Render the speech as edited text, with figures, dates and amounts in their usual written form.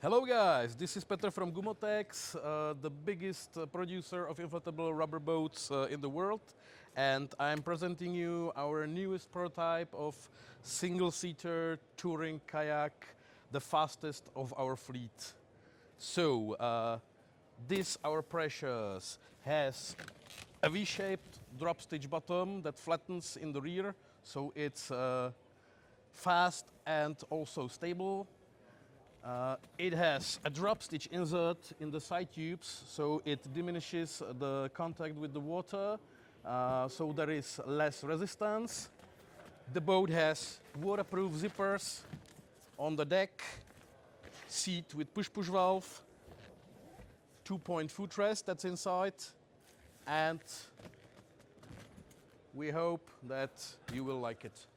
Hello guys, this is Petr from Gumotex, the biggest producer of inflatable rubber boats in the world, and I'm presenting you our newest prototype of single-seater touring kayak, the fastest of our fleet. So, this our precious has a V-shaped drop stitch bottom that flattens in the rear, so it's fast and also stable. It has a drop stitch insert in the side tubes, so it diminishes the contact with the water, so there is less resistance. The boat has waterproof zippers on the deck, seat with push-push valve, 2-point footrest that's inside, and we hope that you will like it.